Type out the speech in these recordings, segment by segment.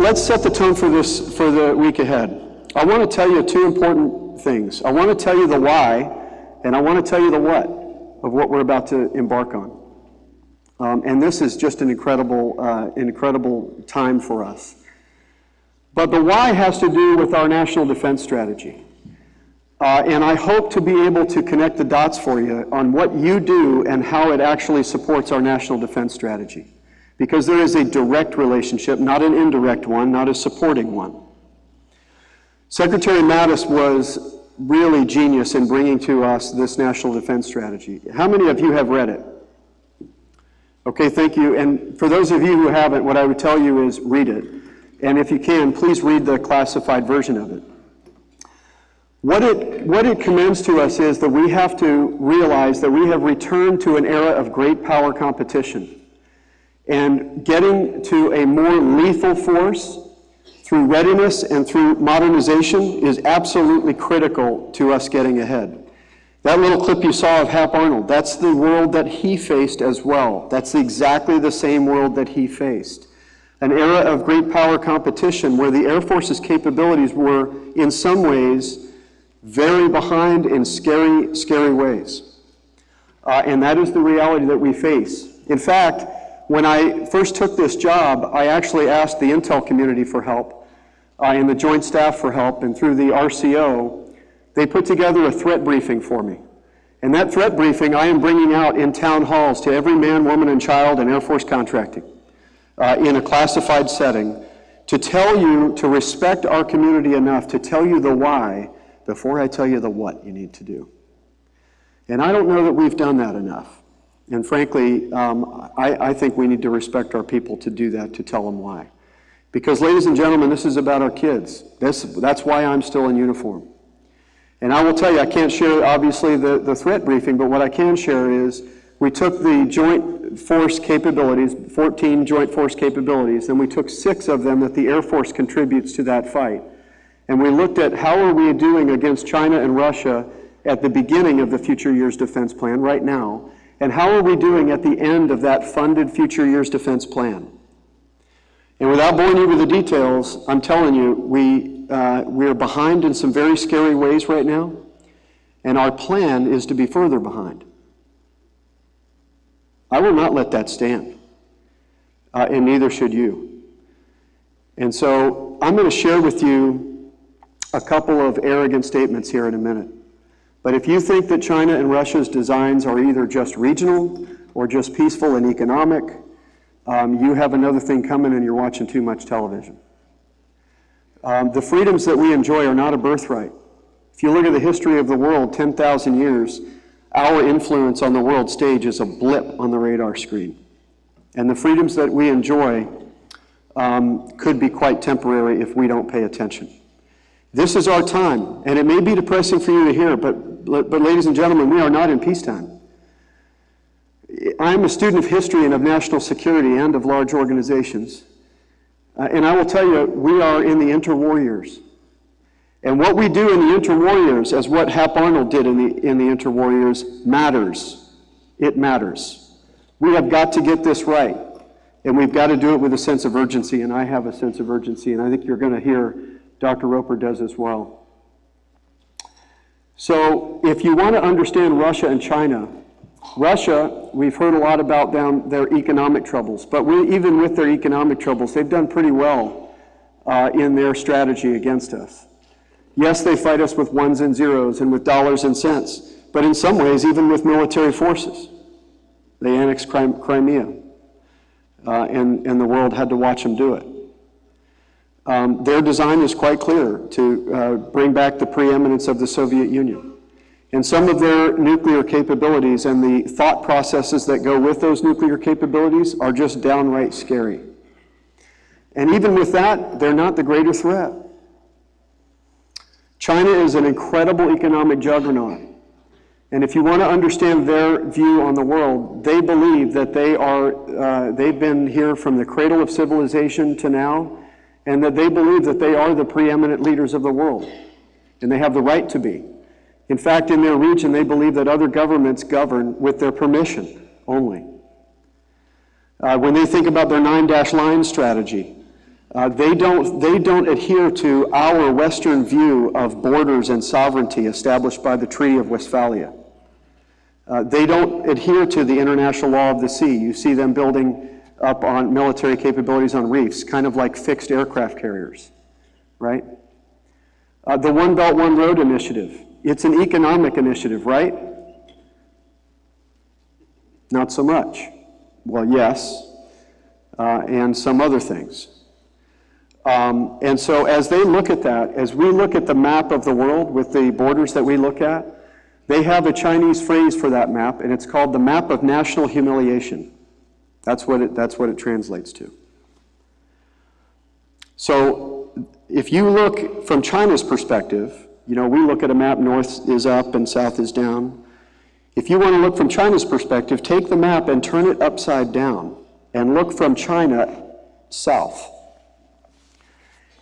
let's set the tone for the week ahead. I want to tell you two important things. I want to tell you the why, and I want to tell you the what of what we're about to embark on. And this is just an incredible time for us. But the why has to do with our national defense strategy. And I hope to be able to connect the dots for you on what you do and how it actually supports our national defense strategy. Because there is a direct relationship, not an indirect one, not a supporting one. Secretary Mattis was really genius in bringing to us this national defense strategy. How many of you have read it? Okay, thank you. And for those of you who haven't, what I would tell you is read it. And if you can, please read the classified version of it. What it commends to us is that we have to realize that we have returned to an era of great power competition. And getting to a more lethal force through readiness and through modernization is absolutely critical to us getting ahead. That little clip you saw of Hap Arnold, that's the world that he faced as well. That's exactly the same world that he faced. An era of great power competition where the Air Force's capabilities were, in some ways, very behind in scary, scary ways. And that is the reality that we face. In fact, when I first took this job, I actually asked the intel community for help and the Joint Staff for help, and through the RCO, they put together a threat briefing for me. And that threat briefing I am bringing out in town halls to every man, woman, and child in Air Force contracting in a classified setting to tell you to respect our community enough to tell you the why before I tell you the what you need to do. And I don't know that we've done that enough. And frankly, I think we need to respect our people to do that, to tell them why. Because, ladies and gentlemen, this is about our kids. That's why I'm still in uniform. And I will tell you, I can't share, obviously, the threat briefing, but what I can share is we took the joint force capabilities, 14 joint force capabilities, and we took 6 of them that the Air Force contributes to that fight. And we looked at how are we doing against China and Russia at the beginning of the Future Years Defense Plan right now, and how are we doing at the end of that funded Future Years Defense Plan. And without boring you with the details, I'm telling you, we are behind in some very scary ways right now, and our plan is to be further behind. I will not let that stand, and neither should you. And so I'm going to share with you a couple of arrogant statements here in a minute. But if you think that China and Russia's designs are either just regional or just peaceful and economic, you have another thing coming and you're watching too much television. The freedoms that we enjoy are not a birthright. If you look at the history of the world, 10,000 years, our influence on the world stage is a blip on the radar screen. And the freedoms that we enjoy could be quite temporary if we don't pay attention. This is our time, and it may be depressing for you to hear, but ladies and gentlemen, we are not in peacetime. I'm a student of history and of national security and of large organizations. And I will tell you, we are in the interwar years. And what we do in the interwar years, as what Hap Arnold did in the interwar years, matters. It matters. We have got to get this right. And we've got to do it with a sense of urgency, and I have a sense of urgency, and I think you're going to hear Dr. Roper does as well. So if you want to understand Russia and China, Russia, we've heard a lot about their economic troubles, but even with their economic troubles, they've done pretty well in their strategy against us. Yes, they fight us with ones and zeros and with dollars and cents, but in some ways, even with military forces. They annexed Crimea, and the world had to watch them do it. Their design is quite clear to bring back the preeminence of the Soviet Union. And some of their nuclear capabilities and the thought processes that go with those nuclear capabilities are just downright scary. And even with that, they're not the greater threat. China is an incredible economic juggernaut. And if you want to understand their view on the world, they believe that they've been here from the cradle of civilization to now, and that they believe that they are the preeminent leaders of the world. And they have the right to be. In fact, in their region, they believe that other governments govern with their permission only. When they think about their 9-line strategy, They don't adhere to our Western view of borders and sovereignty established by the Treaty of Westphalia. They don't adhere to the international law of the sea. You see them building up on military capabilities on reefs, kind of like fixed aircraft carriers, right? The One Belt, One Road initiative. It's an economic initiative, right? Not so much. Well, yes, and some other things. And so as they look at that, as we look at the map of the world with the borders that we look at, they have a Chinese phrase for that map, and it's called the map of national humiliation. That's what it translates to. So if you look from China's perspective, we look at a map, north is up and south is down. If you want to look from China's perspective, take the map and turn it upside down and look from China south.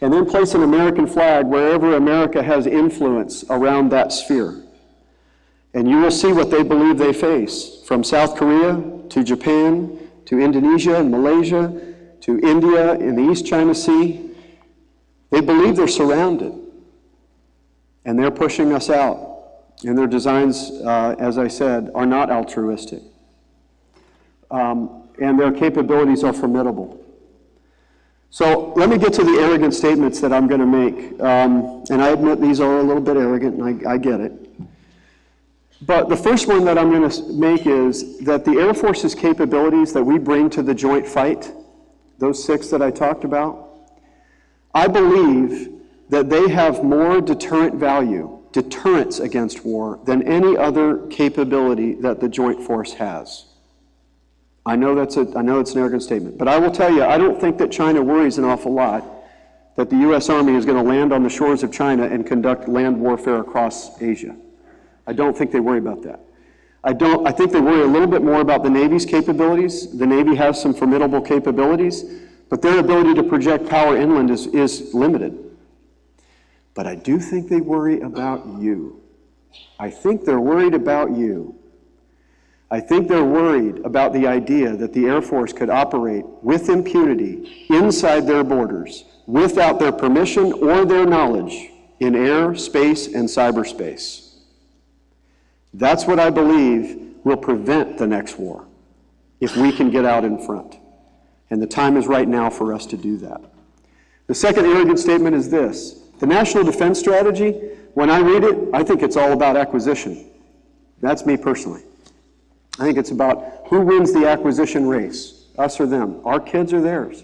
And then place an American flag wherever America has influence around that sphere. And you will see what they believe they face, from South Korea to Japan to Indonesia and Malaysia to India in the East China Sea. They believe they're surrounded, and they're pushing us out. And their designs, as I said, are not altruistic. And their capabilities are formidable. So let me get to the arrogant statements that I'm going to make. And I admit these are a little bit arrogant, and I get it. But the first one that I'm going to make is that the Air Force's capabilities that we bring to the joint fight, those 6 that I talked about, I believe that they have more deterrent value, deterrence against war, than any other capability that the joint force has. I know it's an arrogant statement, but I will tell you, I don't think that China worries an awful lot that the U.S. Army is going to land on the shores of China and conduct land warfare across Asia. I don't think they worry about that. I think they worry a little bit more about the Navy's capabilities. The Navy has some formidable capabilities, but their ability to project power inland is limited. But I do think they worry about you. I think they're worried about you. I think they're worried about the idea that the Air Force could operate with impunity inside their borders without their permission or their knowledge in air, space, and cyberspace. That's what I believe will prevent the next war, if we can get out in front. And the time is right now for us to do that. The second arrogant statement is this. The National Defense Strategy, when I read it, I think it's all about acquisition. That's me personally. I think it's about who wins the acquisition race, us or them, our kids or theirs.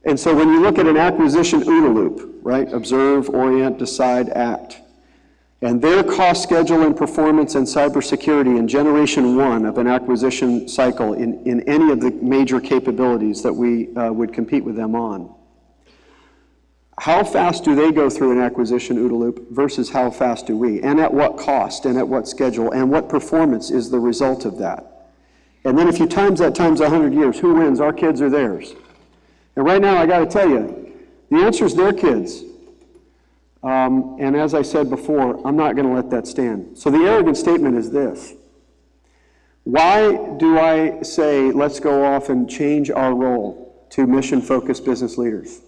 And so when you look at an acquisition OODA loop, right, observe, orient, decide, act, and their cost, schedule, and performance and cybersecurity in generation 1 of an acquisition cycle in any of the major capabilities that we would compete with them on, how fast do they go through an acquisition OODA loop versus how fast do we? And at what cost, and at what schedule, and what performance is the result of that? And then if you times that times 100 years, who wins, our kids or theirs? And right now, I got to tell you, the answer is their kids. And as I said before, I'm not going to let that stand. So the arrogant statement is this. Why do I say let's go off and change our role to mission-focused business leaders?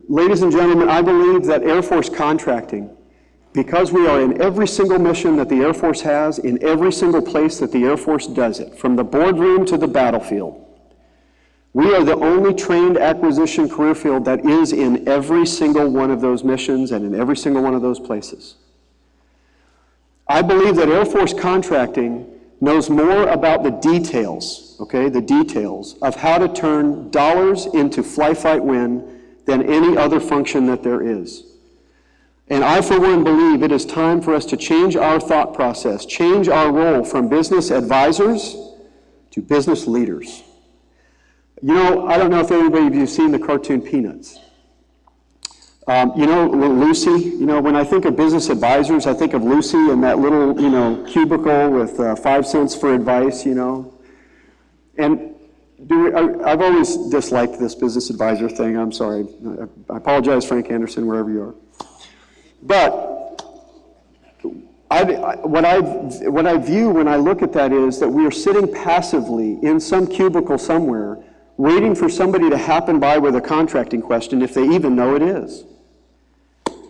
Ladies and gentlemen, I believe that Air Force contracting, because we are in every single mission that the Air Force has, in every single place that the Air Force does it, from the boardroom to the battlefield, we are the only trained acquisition career field that is in every single one of those missions and in every single one of those places. I believe that Air Force contracting knows more about the details, okay, the details of how to turn dollars into fly, fight, win than any other function that there is. And I, for one, believe it is time for us to change our thought process, change our role from business advisors to business leaders. You know, I don't know if anybody of you have seen the cartoon Peanuts. You know, Lucy, you know, when I think of business advisors, I think of Lucy in that little, you know, cubicle with 5 cents for advice, you know. And I've always disliked this business advisor thing. I'm sorry. I apologize, Frank Anderson, wherever you are. But what I view when I look at that is that we are sitting passively in some cubicle somewhere waiting for somebody to happen by with a contracting question if they even know it is.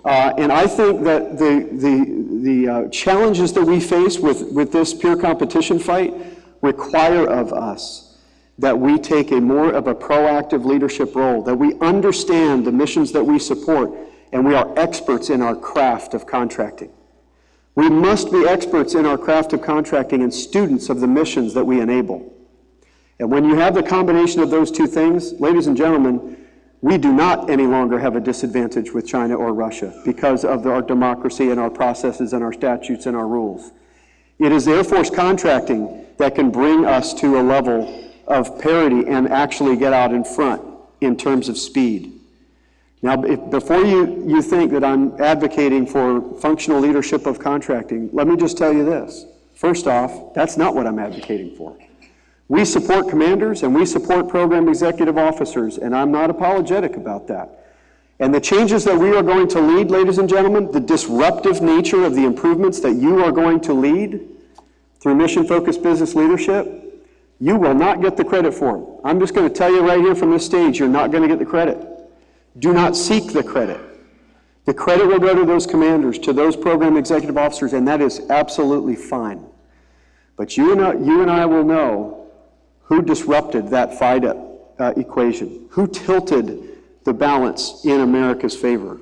And I think that the challenges that we face with this peer competition fight require of us that we take more of a proactive leadership role, that we understand the missions that we support, and we are experts in our craft of contracting. We must be experts in our craft of contracting and students of the missions that we enable. And when you have the combination of those two things, ladies and gentlemen, we do not any longer have a disadvantage with China or Russia because of our democracy and our processes and our statutes and our rules. It is Air Force contracting that can bring us to a level of parity and actually get out in front in terms of speed. Now, before you think that I'm advocating for functional leadership of contracting, let me just tell you this. First off, that's not what I'm advocating for. We support commanders and we support program executive officers, and I'm not apologetic about that. And the changes that we are going to lead, ladies and gentlemen, the disruptive nature of the improvements that you are going to lead through mission-focused business leadership, you will not get the credit for them. I'm just going to tell you right here from this stage, you're not going to get the credit. Do not seek the credit. The credit will go to those commanders, to those program executive officers, and that is absolutely fine. But you and I will know who disrupted that FIDA equation, who tilted the balance in America's favor,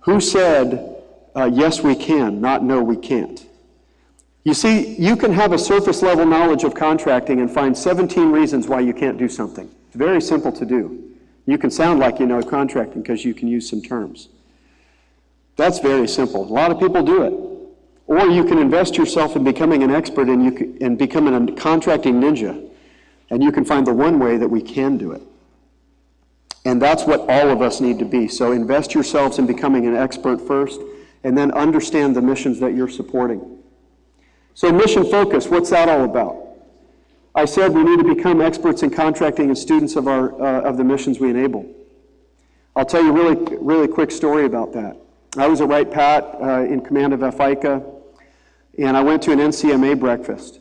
who said, yes, we can, not no, we can't. You see, you can have a surface level knowledge of contracting and find 17 reasons why you can't do something. It's very simple to do. You can sound like you know contracting because you can use some terms. That's very simple. A lot of people do it. Or you can invest yourself in becoming an expert and becoming a contracting ninja. And you can find the one way that we can do it. And that's what all of us need to be. So invest yourselves in becoming an expert first, and then understand the missions that you're supporting. So mission focus, what's that all about? I said we need to become experts in contracting and students of the missions we enable. I'll tell you a really quick story about that. I was at Wright Pat in command of FICA, and I went to an NCMA breakfast.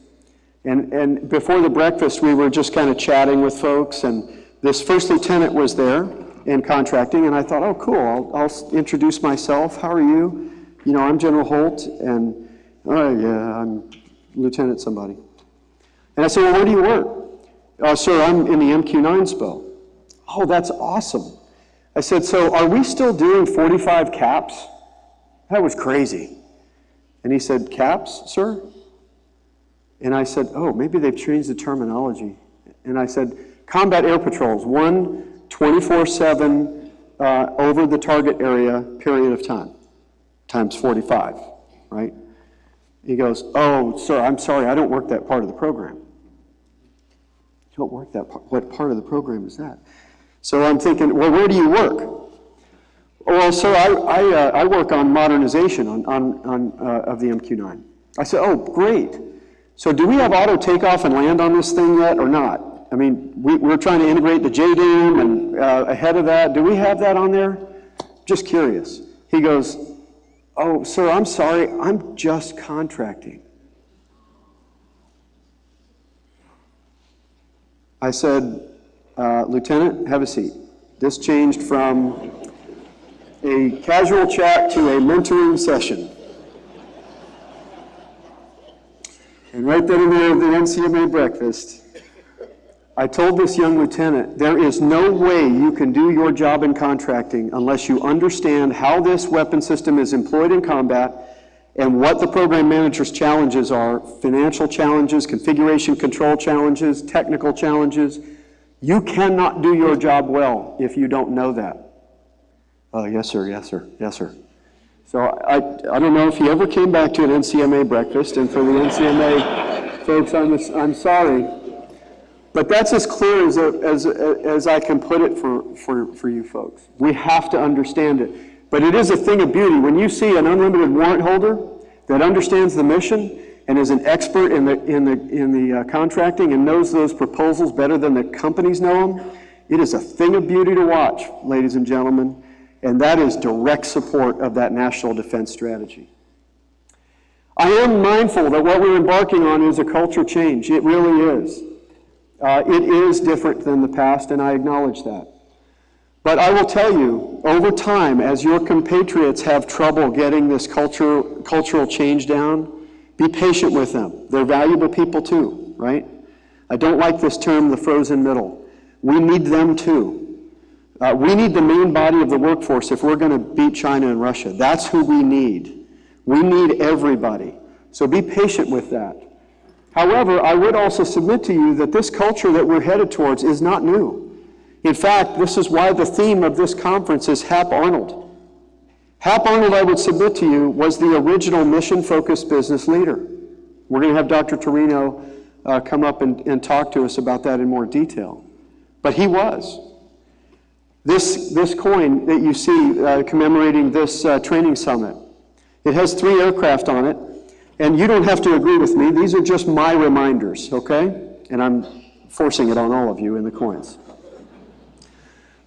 And before the breakfast, we were just kind of chatting with folks, and this first lieutenant was there in contracting, and I thought, oh, cool, I'll introduce myself. How are you? You know, I'm General Holt, and, oh, yeah, I'm Lieutenant somebody. And I said, well, where do you work? Sir, I'm in the MQ-9 SPO. Oh, that's awesome. I said, so are we still doing 45 caps? That was crazy. And he said, caps, sir? And I said, oh, maybe they've changed the terminology. And I said, combat air patrols, 24/7 over the target area, period of time, times 45, right? He goes, oh, sir, I'm sorry, I don't work that part of the program. You don't work that part? What part of the program is that? So I'm thinking, well, where do you work? Well, sir, I work on modernization of the MQ-9. I said, oh, great. So do we have auto takeoff and land on this thing yet or not? I mean, we're trying to integrate the JDAM and ahead of that. Do we have that on there? Just curious. He goes, oh, sir, I'm sorry, I'm just contracting. I said, Lieutenant, have a seat. This changed from a casual chat to a mentoring session. And right then and there at the NCMA breakfast, I told this young lieutenant, there is no way you can do your job in contracting unless you understand how this weapon system is employed in combat and what the program manager's challenges are, financial challenges, configuration control challenges, technical challenges. You cannot do your job well if you don't know that. Oh, yes, sir, yes, sir, yes, sir. So I don't know if he ever came back to an NCMA breakfast, and for the NCMA folks, I'm sorry. But that's as clear as I can put it for you folks. We have to understand it. But it is a thing of beauty. When you see an unlimited warrant holder that understands the mission and is an expert in the contracting and knows those proposals better than the companies know them, it is a thing of beauty to watch, ladies and gentlemen. And that is direct support of that national defense strategy. I am mindful that what we're embarking on is a culture change. It really is. It is different than the past, and I acknowledge that. But I will tell you, over time, as your compatriots have trouble getting this cultural change down, be patient with them. They're valuable people too, right? I don't like this term, the frozen middle. We need them too. We need the main body of the workforce if we're going to beat China and Russia. That's who we need. We need everybody. So be patient with that. However, I would also submit to you that this culture that we're headed towards is not new. In fact, this is why the theme of this conference is Hap Arnold. Hap Arnold, I would submit to you, was the original mission-focused business leader. We're going to have Dr. Torino come up and talk to us about that in more detail. But he was. This coin that you see commemorating this training summit, it has 3 aircraft on it, and you don't have to agree with me. These are just my reminders, okay? And I'm forcing it on all of you in the coins.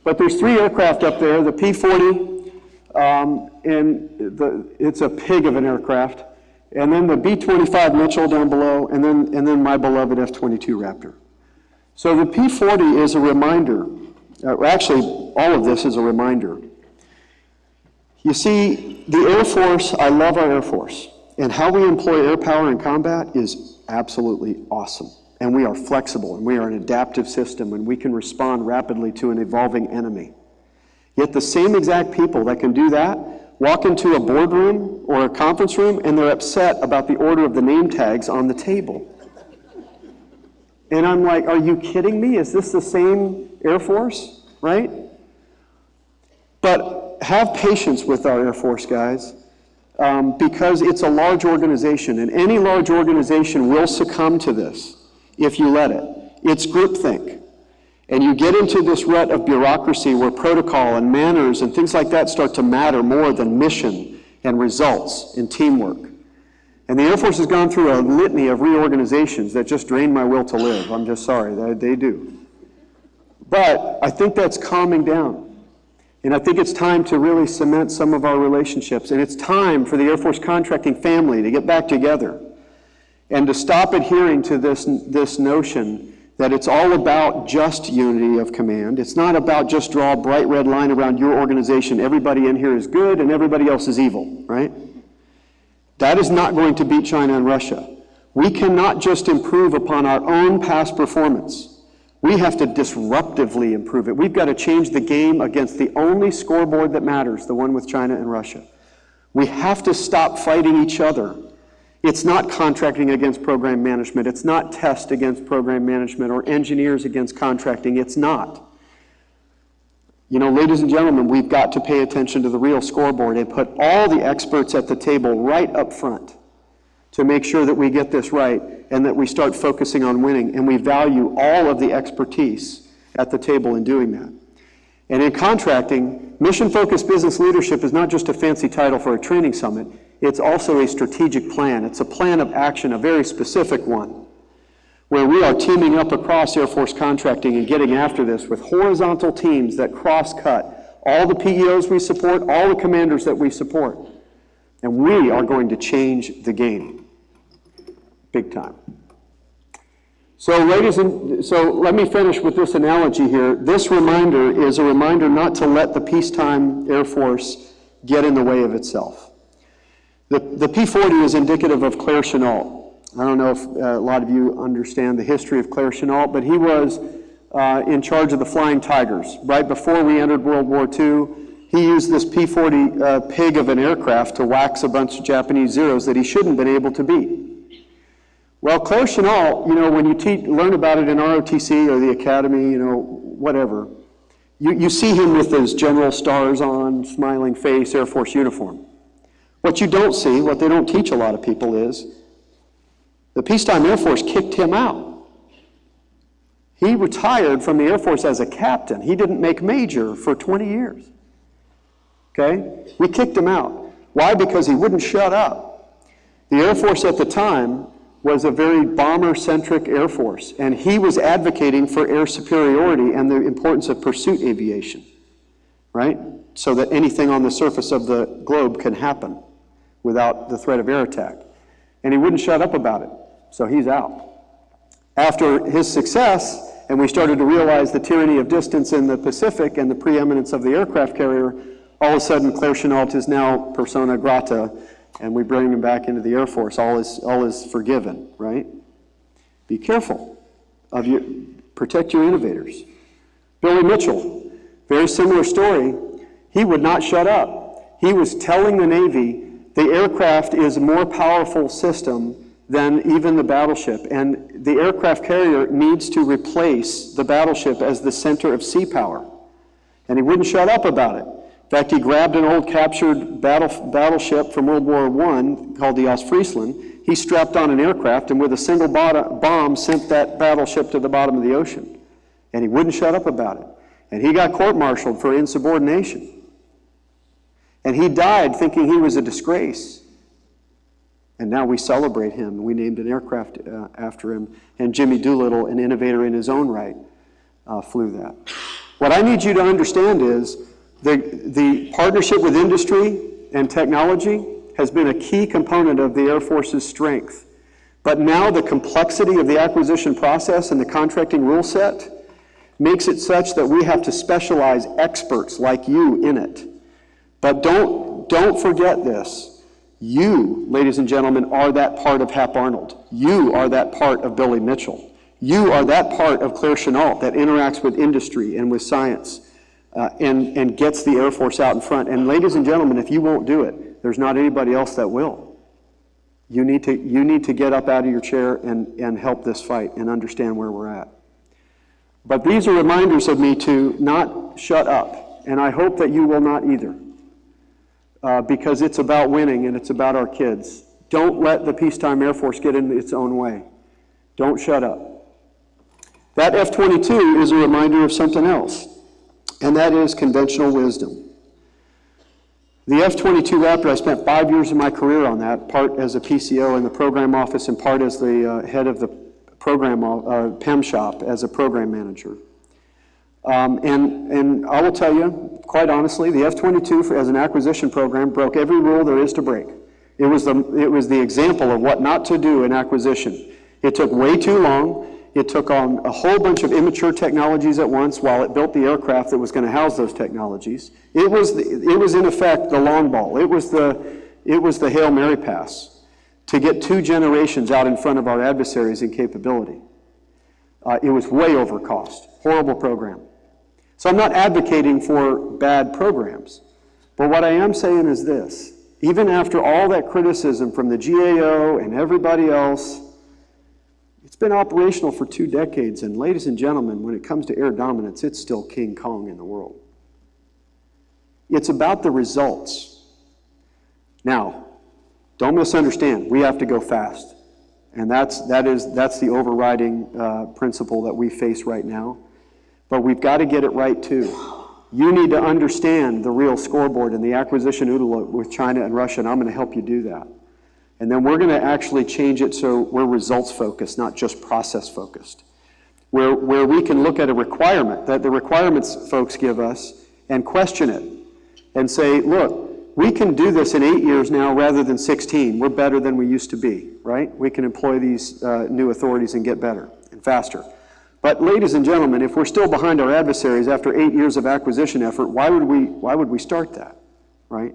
But there's 3 aircraft up there, the P-40, and it's a pig of an aircraft, and then the B-25 Mitchell down below, and then my beloved F-22 Raptor. So the P-40 is a reminder. Actually, all of this is a reminder. You see, the Air Force, I love our Air Force, and how we employ air power in combat is absolutely awesome. And we are flexible, and we are an adaptive system, and we can respond rapidly to an evolving enemy. Yet the same exact people that can do that walk into a boardroom or a conference room, and they're upset about the order of the name tags on the table. And I'm like, are you kidding me? Is this the same Air Force, right? But have patience with our Air Force, guys, because it's a large organization, and any large organization will succumb to this if you let it. It's groupthink. And you get into this rut of bureaucracy where protocol and manners and things like that start to matter more than mission and results and teamwork. And the Air Force has gone through a litany of reorganizations that just drain my will to live. I'm just sorry, they do. But I think that's calming down. And I think it's time to really cement some of our relationships. And it's time for the Air Force contracting family to get back together and to stop adhering to this notion that it's all about just unity of command. It's not about just draw a bright red line around your organization. Everybody in here is good and everybody else is evil, right? That is not going to beat China and Russia. We cannot just improve upon our own past performance. We have to disruptively improve it. We've got to change the game against the only scoreboard that matters, the one with China and Russia. We have to stop fighting each other. It's not contracting against program management. It's not test against program management or engineers against contracting. It's not. You know, ladies and gentlemen, we've got to pay attention to the real scoreboard and put all the experts at the table right up front to make sure that we get this right and that we start focusing on winning, and we value all of the expertise at the table in doing that. And in contracting, mission-focused business leadership is not just a fancy title for a training summit. It's also a strategic plan. It's a plan of action, a very specific one, where we are teaming up across Air Force contracting and getting after this with horizontal teams that cross-cut all the PEOs we support, all the commanders that we support. And we are going to change the game, big time. So let me finish with this analogy here. This reminder is a reminder not to let the peacetime Air Force get in the way of itself. The P-40 is indicative of Claire Chennault. I don't know if a lot of you understand the history of Claire Chennault, but he was in charge of the Flying Tigers. Right before we entered World War II, he used this P-40 pig of an aircraft to wax a bunch of Japanese Zeros that he shouldn't have been able to beat. Well, Claire Chennault, you know, when you learn about it in ROTC or the Academy, you know, whatever, you see him with his general stars on, smiling face, Air Force uniform. What you don't see, what they don't teach a lot of people is, the peacetime Air Force kicked him out. He retired from the Air Force as a captain. He didn't make major for 20 years. Okay? We kicked him out. Why? Because he wouldn't shut up. The Air Force at the time was a very bomber-centric Air Force, and he was advocating for air superiority and the importance of pursuit aviation, right? So that anything on the surface of the globe can happen without the threat of air attack. And he wouldn't shut up about it, so he's out. After his success, and we started to realize the tyranny of distance in the Pacific and the preeminence of the aircraft carrier, all of a sudden Claire Chennault is now persona grata, and we bring him back into the Air Force. All is forgiven, right? Be careful of protect your innovators. Billy Mitchell, very similar story. He would not shut up. He was telling the Navy the aircraft is a more powerful system than even the battleship, and the aircraft carrier needs to replace the battleship as the center of sea power. And he wouldn't shut up about it. In fact, he grabbed an old captured battleship from World War I called the Ostfriesland. He strapped on an aircraft and with a single bomb sent that battleship to the bottom of the ocean. And he wouldn't shut up about it. And he got court-martialed for insubordination. And he died thinking he was a disgrace. And now we celebrate him. We named an aircraft after him. And Jimmy Doolittle, an innovator in his own right, flew that. What I need you to understand is the partnership with industry and technology has been a key component of the Air Force's strength. But now the complexity of the acquisition process and the contracting rule set makes it such that we have to specialize experts like you in it. But don't forget this. You, ladies and gentlemen, are that part of Hap Arnold. You are that part of Billy Mitchell. You are that part of Claire Chennault that interacts with industry and with science and gets the Air Force out in front. And ladies and gentlemen, if you won't do it, there's not anybody else that will. You need to get up out of your chair and help this fight and understand where we're at. But these are reminders of me to not shut up, and I hope that you will not either, because it's about winning and it's about our kids. Don't let the peacetime Air Force get in its own way. Don't shut up. That F-22 is a reminder of something else, and that is conventional wisdom. The F-22 Raptor, I spent 5 years of my career on that, part as a PCO in the program office and part as the head of the program PEM shop as a program manager. And I will tell you, quite honestly, the F-22 as an acquisition program broke every rule there is to break. It was the example of what not to do in acquisition. It took way too long. It took on a whole bunch of immature technologies at once while it built the aircraft that was going to house those technologies. It was in effect the long ball. It was the Hail Mary pass to get 2 generations out in front of our adversaries in capability. It was way over cost. Horrible program. So I'm not advocating for bad programs, but what I am saying is this. Even after all that criticism from the GAO and everybody else, it's been operational for 2 decades, and ladies and gentlemen, when it comes to air dominance, it's still King Kong in the world. It's about the results. Now, don't misunderstand, we have to go fast. And that's the overriding principle that we face right now. But we've got to get it right too. You need to understand the real scoreboard and the acquisition OODA loop with China and Russia, and I'm going to help you do that. And then we're going to actually change it so we're results focused, not just process focused. Where we can look at a requirement that the requirements folks give us and question it and say, look, we can do this in 8 years now rather than 16. We're better than we used to be, right? We can employ these new authorities and get better and faster. But ladies and gentlemen, if we're still behind our adversaries after 8 years of acquisition effort, why would we start that, right?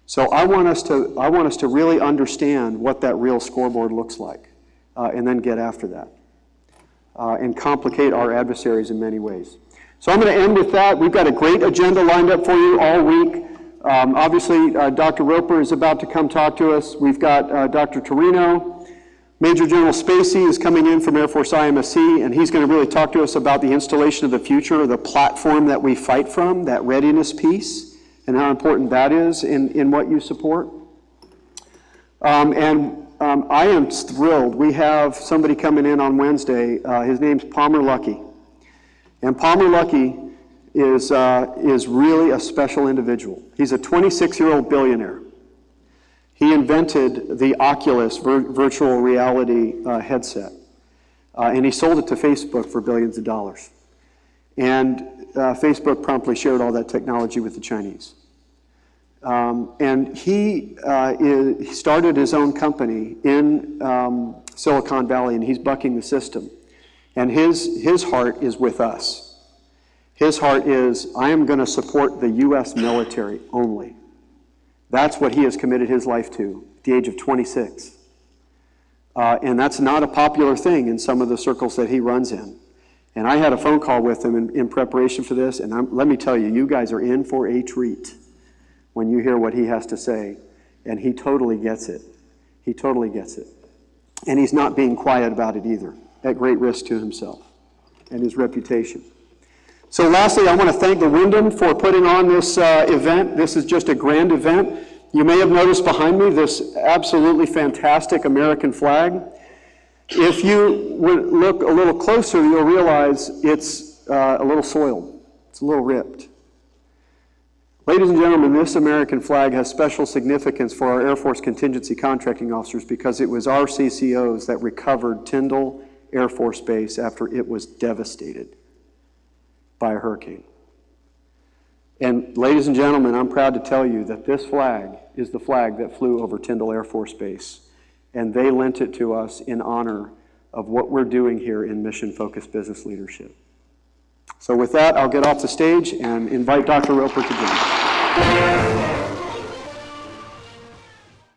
So I want us to really understand what that real scoreboard looks like, and then get after that, and complicate our adversaries in many ways. So I'm going to end with that. We've got a great agenda lined up for you all week. Obviously, Dr. Roper is about to come talk to us. We've got Dr. Torino. Major General Spacey is coming in from Air Force IMSC, and he's going to really talk to us about the installation of the future, or the platform that we fight from, that readiness piece, and how important that is in what you support. I am thrilled. We have somebody coming in on Wednesday. His name's Palmer Luckey. And Palmer Luckey is really a special individual. He's a 26-year-old billionaire. He invented the Oculus virtual reality headset, and he sold it to Facebook for billions of dollars. And Facebook promptly shared all that technology with the Chinese. And he started his own company in Silicon Valley, and he's bucking the system. And his heart is with us. His heart is, I am going to support the U.S. military only. That's what he has committed his life to at the age of 26. And that's not a popular thing in some of the circles that he runs in. And I had a phone call with him in preparation for this, and let me tell you, you guys are in for a treat when you hear what he has to say. And he totally gets it. He totally gets it. And he's not being quiet about it either, at great risk to himself and his reputation. So lastly, I want to thank the Wyndham for putting on this event. This is just a grand event. You may have noticed behind me this absolutely fantastic American flag. If you would look a little closer, you'll realize it's a little soiled. It's a little ripped. Ladies and gentlemen, this American flag has special significance for our Air Force contingency contracting officers because it was our CCOs that recovered Tyndall Air Force Base after it was devastated by a hurricane. And ladies and gentlemen, I'm proud to tell you that this flag is the flag that flew over Tyndall Air Force Base. And they lent it to us in honor of what we're doing here in mission-focused business leadership. So with that, I'll get off the stage and invite Dr. Roper to join us.